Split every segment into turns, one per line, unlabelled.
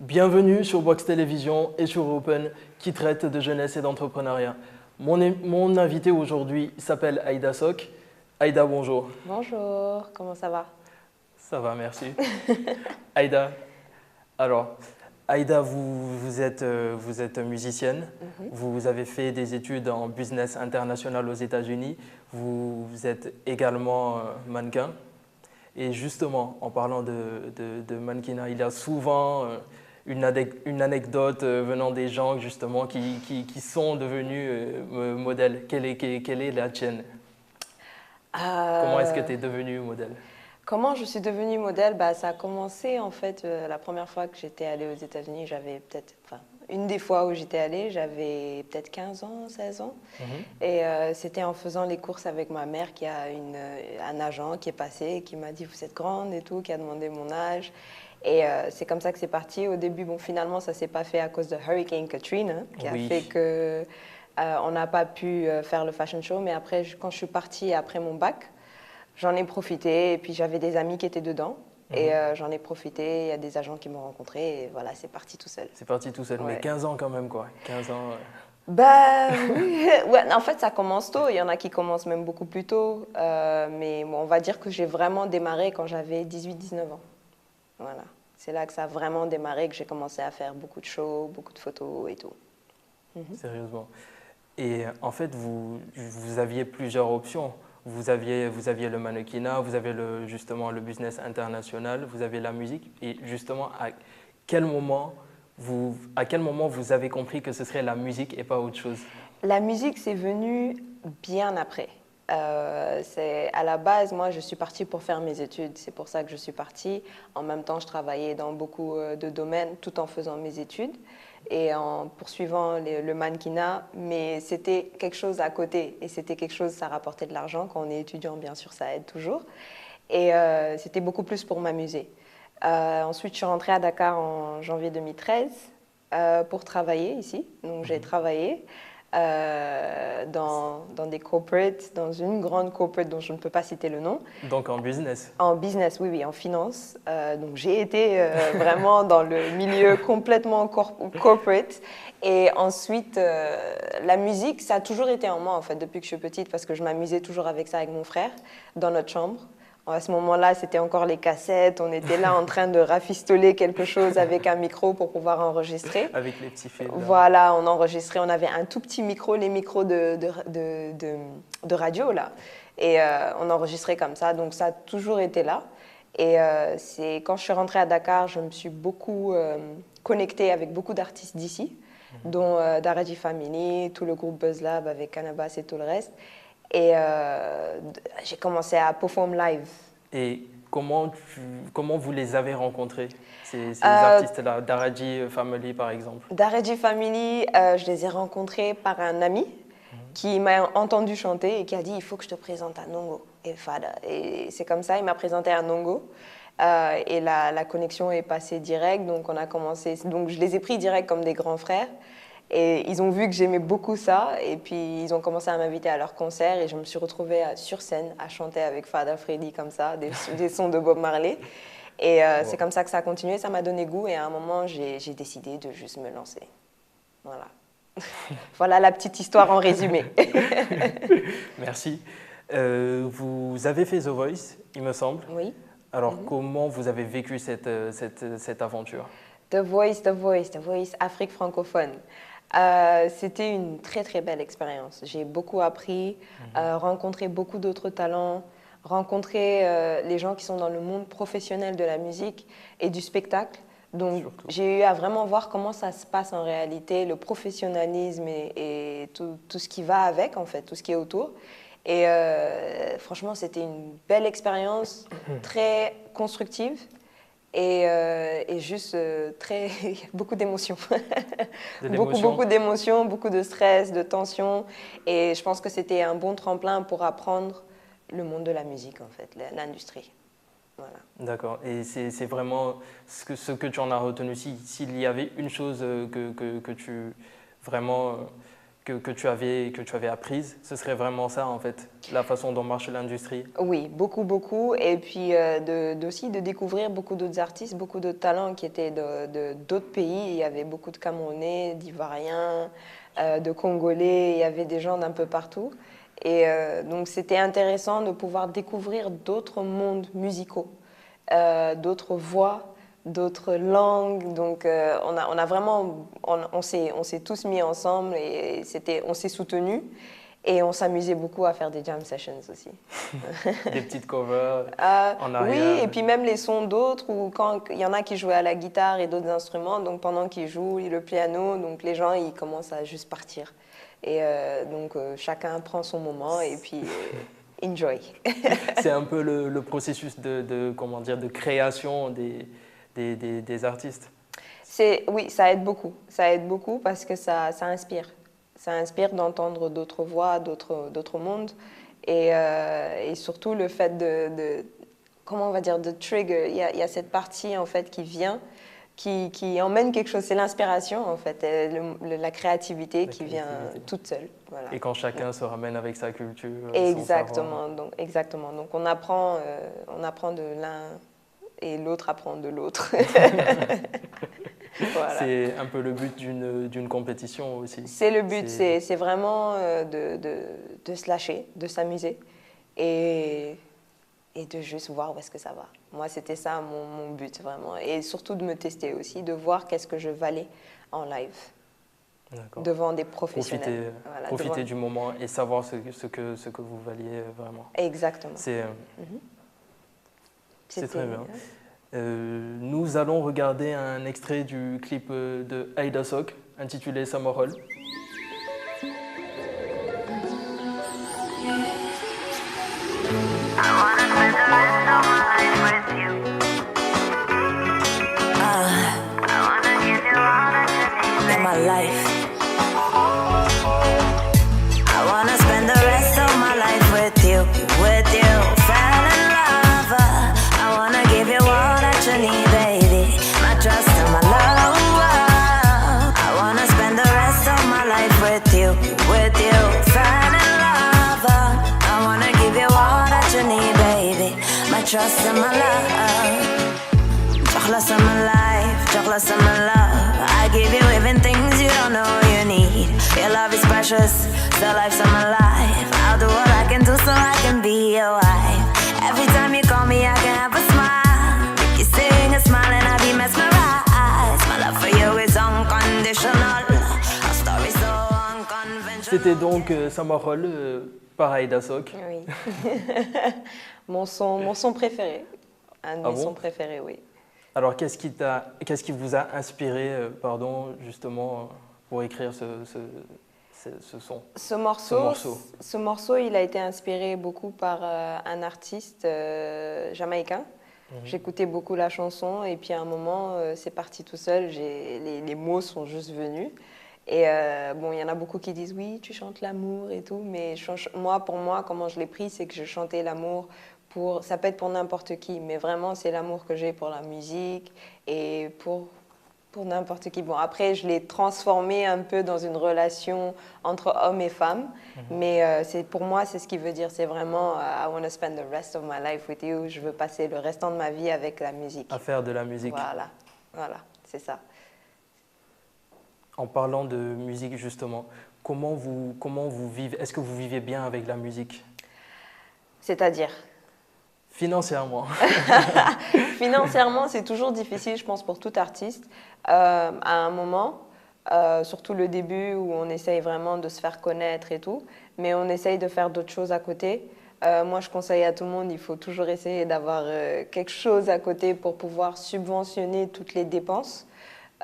Bienvenue sur Box Télévision et sur Open qui traite de jeunesse et d'entrepreneuriat. Mon invité aujourd'hui s'appelle Aïda Sok. Aïda, bonjour.
Bonjour, comment ça va?
Ça va, merci. Aïda, alors, Aïda, vous êtes musicienne. Vous avez fait des études en business international aux États-Unis. Vous êtes également mannequin. Et justement, en parlant de mannequinat, il y a souvent une anecdote venant des gens justement qui sont devenus modèles. Quelle est la tienne? Comment est-ce que tu es devenue modèle?
Comment je suis devenue modèle? Ça a commencé en fait la première fois que j'étais allée aux États-Unis, j'avais peut-être, une des fois où j'étais allée, j'avais peut-être 15 ans, 16 ans. Et c'était en faisant les courses avec ma mère qu'il y a un agent qui est passé et qui m'a dit vous êtes grande et tout, qui a demandé mon âge. Et c'est comme ça que c'est parti. Au début, bon, finalement, ça ne s'est pas fait à cause de Hurricane Katrina, qui a fait que on n'a pas pu faire le fashion show. Mais après, quand je suis partie après mon bac, j'en ai profité. Et puis, j'avais des amis qui étaient dedans. Et j'en ai profité. Il y a des agents qui m'ont rencontré. Et voilà, c'est parti tout seul.
C'est parti tout seul,
Ouais.
mais 15 ans quand même, quoi. 15 ans.
Oui. Ouais, en fait, ça commence tôt. Il y en a qui commencent même beaucoup plus tôt. Mais bon, on va dire que j'ai vraiment démarré quand j'avais 18-19 ans. Voilà. C'est là que ça a vraiment démarré, que j'ai commencé à faire beaucoup de shows, beaucoup de photos et tout.
Sérieusement. Et en fait, vous aviez plusieurs options. Vous aviez le mannequinat, vous avez justement le business international, vous avez la musique. Et justement, à quel moment vous avez compris que ce serait la musique et pas autre chose?
La musique, c'est venu bien après. À la base, moi, je suis partie pour faire mes études. C'est pour ça que je suis partie. En même temps, je travaillais dans beaucoup de domaines tout en faisant mes études et en poursuivant le mannequinat. Mais c'était quelque chose à côté et c'était quelque chose, ça rapportait de l'argent. Quand on est étudiant, bien sûr, ça aide toujours. Et c'était beaucoup plus pour m'amuser. Ensuite, je suis rentrée à Dakar en janvier 2013 pour travailler ici. Donc, j'ai travaillé dans des corporates, dans une grande corporate dont je ne peux pas citer le nom.
Donc en business?
En business, oui, en finance. Donc j'ai été vraiment dans le milieu complètement corporate. Et ensuite, la musique, ça a toujours été en moi, en fait, depuis que je suis petite, parce que je m'amusais toujours avec ça avec mon frère, dans notre chambre. À ce moment-là, c'était encore les cassettes. On était là en train de rafistoler quelque chose avec un micro pour pouvoir enregistrer.
Avec les petits fils.
Voilà, on enregistrait. On avait un tout petit micro, les micros de radio, là. Et on enregistrait comme ça. Donc, ça a toujours été là. Et c'est quand je suis rentrée à Dakar, je me suis beaucoup connectée avec beaucoup d'artistes d'ici, dont Daradi Family, tout le groupe Buzz Lab avec Cannabis et tout le reste. Et j'ai commencé à perform live.
Et comment vous les avez rencontrés, ces artistes-là, Daradi Family par exemple?
Daradi Family, je les ai rencontrés par un ami qui m'a entendu chanter et qui a dit il faut que je te présente à Nongo et Fada. Et c'est comme ça, il m'a présenté à Nongo. Et la connexion est passée direct, donc on a commencé. Donc je les ai pris direct comme des grands frères. Et ils ont vu que j'aimais beaucoup ça, et puis ils ont commencé à m'inviter à leurs concerts, et je me suis retrouvée sur scène à chanter avec Fada Freddy comme ça, des sons de Bob Marley. Et c'est comme ça que ça a continué, ça m'a donné goût, et à un moment, j'ai décidé de juste me lancer. Voilà. Voilà la petite histoire en résumé.
Merci. Vous avez fait The Voice, il me semble.
Oui.
Alors, comment vous avez vécu cette aventure?
The Voice, Afrique francophone. C'était une très très belle expérience. J'ai beaucoup appris, rencontré beaucoup d'autres talents, rencontré les gens qui sont dans le monde professionnel de la musique et du spectacle. Donc j'ai eu à vraiment voir comment ça se passe en réalité, le professionnalisme et tout ce qui va avec en fait, tout ce qui est autour. Et franchement, c'était une belle expérience, très constructive. Et juste beaucoup d'émotions. Beaucoup d'émotions, beaucoup de stress, de tension. Et je pense que c'était un bon tremplin pour apprendre le monde de la musique, en fait, l'industrie. Voilà.
D'accord. Et c'est vraiment ce que tu en as retenu. S'il y avait une chose que tu avais apprises, ce serait vraiment ça en fait, la façon dont marche l'industrie.
Oui, beaucoup, beaucoup. Et puis aussi de découvrir beaucoup d'autres artistes, beaucoup d'autres talents qui étaient d'autres pays. Il y avait beaucoup de Camerounais, d'Ivoiriens, de Congolais, il y avait des gens d'un peu partout. Et donc c'était intéressant de pouvoir découvrir d'autres mondes musicaux, d'autres voix, d'autres langues. Donc on a vraiment, on s'est tous mis ensemble et on s'est soutenus. Et on s'amusait beaucoup à faire des jam sessions aussi.
Des petites covers en
Oui,
arrière.
et puis même les sons d'autres, ou quand il y en a qui jouaient à la guitare et d'autres instruments, donc pendant qu'ils jouent le piano, donc les gens ils commencent à juste partir. Et donc chacun prend son moment et puis enjoy.
C'est un peu le processus comment dire, de création des artistes.
Oui, ça aide beaucoup. Ça aide beaucoup parce que ça inspire. Ça inspire d'entendre d'autres voix, d'autres mondes. Et surtout le fait comment on va dire, de trigger. Il y a cette partie en fait qui vient, qui emmène quelque chose. C'est l'inspiration en fait, la créativité qui vient toute seule. Voilà.
Et quand chacun se ramène avec sa culture.
Exactement. Donc on apprend de l'un et l'autre apprend de l'autre. Voilà.
C'est un peu le but d'une compétition aussi.
C'est le but, c'est vraiment de se lâcher, de s'amuser et de juste voir où est-ce que ça va. Moi, c'était ça mon but vraiment. Et surtout de me tester aussi, de voir qu'est-ce que je valais en live devant des professionnels.
Profiter du moment et savoir ce que vous valiez vraiment.
Exactement.
C'est très bien. Nous allons regarder un extrait du clip de Aida Sok intitulé Summer Hall.
Trust in my love, jealous of my life, jealous of my love. I give you even things you don't know you need. Your love is precious, so life's of my life. I'll do what I can do so I can be your wife. Every time you call me, I can have a smile. Make you sing a smile and I be mesmerized. My love for you is unconditional. Our story so unconventional.
C'était donc Summer Hall par Aida Sok.
Oui. Mon son préféré, un de mes sons préférés, oui.
Alors, qu'est-ce qui vous a inspiré, justement, pour écrire ce son?
Ce morceau, il a été inspiré beaucoup par un artiste jamaïcain. J'écoutais beaucoup la chanson et puis à un moment, c'est parti tout seul. Les mots sont juste venus. Et il y en a beaucoup qui disent oui, tu chantes l'amour et tout, mais pour moi, comment je l'ai pris, c'est que je chantais l'amour ça peut être pour n'importe qui, mais vraiment c'est l'amour que j'ai pour la musique et pour n'importe qui. Bon, après, je l'ai transformé un peu dans une relation entre hommes et femmes, mais pour moi, c'est ce qu'il veut dire. C'est vraiment I want to spend the rest of my life with you. Je veux passer le restant de ma vie avec la musique.
À faire de la musique.
Voilà, c'est ça.
En parlant de musique, justement, comment vous vivez? Est-ce que vous vivez bien avec la musique?
C'est-à-dire?
Financièrement.
Financièrement, c'est toujours difficile, je pense, pour tout artiste. À un moment, surtout le début où on essaye vraiment de se faire connaître et tout, mais on essaye de faire d'autres choses à côté. Moi, je conseille à tout le monde, il faut toujours essayer d'avoir quelque chose à côté pour pouvoir subventionner toutes les dépenses.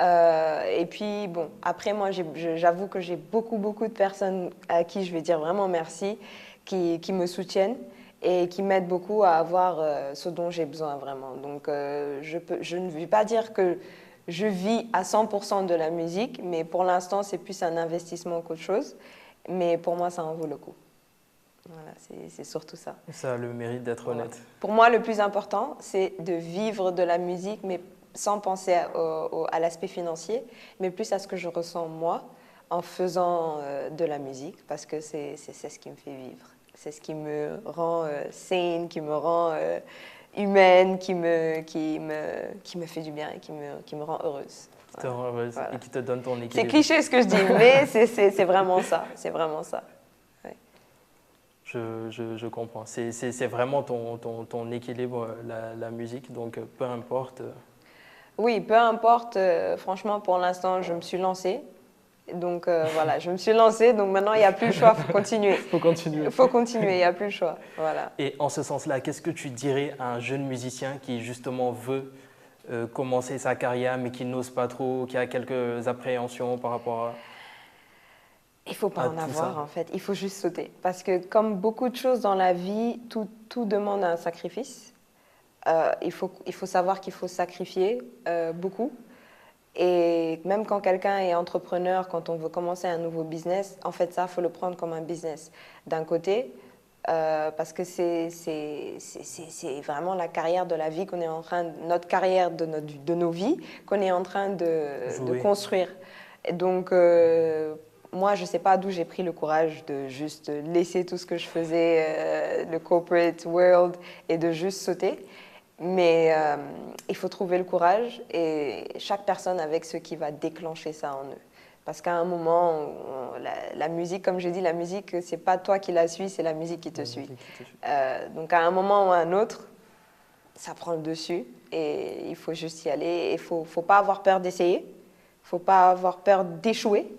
Et puis, bon, après, moi, j'avoue que j'ai beaucoup de personnes à qui je vais dire vraiment merci, qui me soutiennent et qui m'aident beaucoup à avoir ce dont j'ai besoin vraiment. Donc, je ne vais pas dire que je vis à 100% de la musique, mais pour l'instant, c'est plus un investissement qu'autre chose. Mais pour moi, ça en vaut le coup. Voilà, c'est surtout ça.
Ça a le mérite d'être honnête.
Pour moi, le plus important, c'est de vivre de la musique, mais sans penser à l'aspect financier, mais plus à ce que je ressens moi en faisant de la musique parce que c'est ce qui me fait vivre. C'est ce qui me rend saine, qui me rend humaine, qui me fait du bien et qui me rend heureuse.
Qui te rend heureuse et qui te donne ton équilibre.
C'est cliché ce que je dis, mais c'est vraiment ça. C'est vraiment ça. Ouais.
Je comprends. C'est vraiment ton équilibre, la musique, donc peu importe.
Oui, peu importe. Franchement, pour l'instant, je me suis lancée. Donc voilà, je me suis lancée, donc maintenant il n'y a plus le choix, il faut continuer. Il faut continuer, il n'y a plus le choix. Voilà.
Et en ce sens-là, qu'est-ce que tu dirais à un jeune musicien qui justement veut commencer sa carrière mais qui n'ose pas trop, qui a quelques appréhensions par rapport à...
Il ne faut pas en avoir en fait, il faut juste sauter. Parce que comme beaucoup de choses dans la vie, tout demande un sacrifice. Il faut savoir qu'il faut sacrifier beaucoup. Et même quand quelqu'un est entrepreneur, quand on veut commencer un nouveau business, en fait, ça, il faut le prendre comme un business. D'un côté, parce que c'est vraiment la carrière de la vie qu'on est en train, notre carrière de nos vies, qu'on est en train de construire. Et donc, moi, je ne sais pas d'où j'ai pris le courage de juste laisser tout ce que je faisais, le corporate world, et de juste sauter. Mais il faut trouver le courage et chaque personne avec ce qui va déclencher ça en eux. Parce qu'à un moment, la musique, comme j'ai dit, la musique, c'est pas toi qui la suis, c'est la musique qui te suit. Donc à un moment ou à un autre, ça prend le dessus et il faut juste y aller. Il faut pas avoir peur d'essayer, il faut pas avoir peur d'échouer.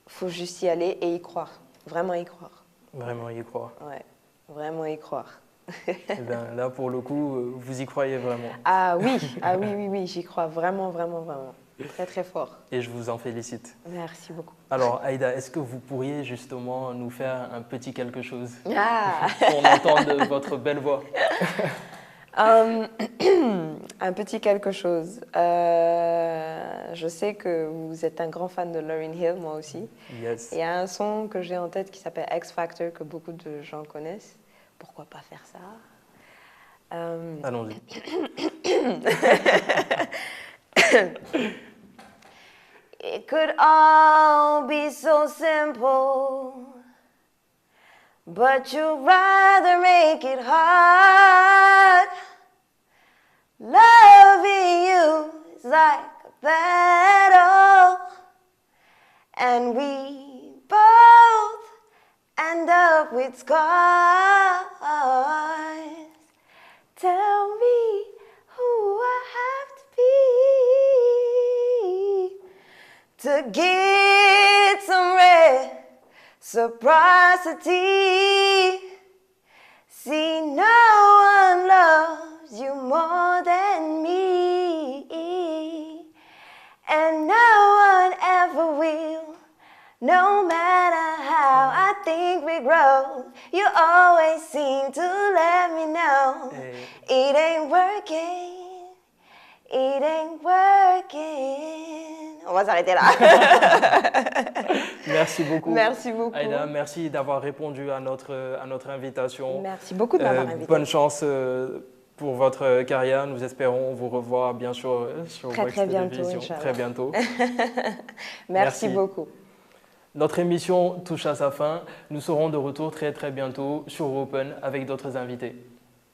Il faut juste y aller et y croire, vraiment y croire.
Vraiment y croire.
Ouais, vraiment y croire.
Eh bien, là, pour le coup, vous y croyez vraiment.
Ah oui, j'y crois vraiment, vraiment, vraiment. Très, très fort.
Et je vous en félicite.
Merci beaucoup.
Alors, Aïda, est-ce que vous pourriez justement nous faire un petit quelque chose
pour
qu'on entende votre belle voix?
Un petit quelque chose. Je sais que vous êtes un grand fan de Lauryn Hill, moi aussi.
Yes.
Il y a un son que j'ai en tête qui s'appelle X Factor, que beaucoup de gens connaissent. Pourquoi pas faire ça?
Allons-y.
It could all be so simple, but you'd rather make it hard. Loving you is like a battle, and we both end up with scars. Tell me who I have to be to get some reciprocity. See, no one loves you more than me, and no one ever will. No matter how I think we grow, you always seem to let me know it ain't working, it ain't working. On va s'arrêter là.
Merci beaucoup.
Merci beaucoup.
Aïda, merci d'avoir répondu à notre invitation.
Merci beaucoup de m'avoir invité.
Bonne chance pour votre carrière. Nous espérons vous revoir bien sûr sur Wax Télévision très bientôt.
Merci beaucoup.
Notre émission touche à sa fin. Nous serons de retour très très bientôt sur Open avec d'autres invités.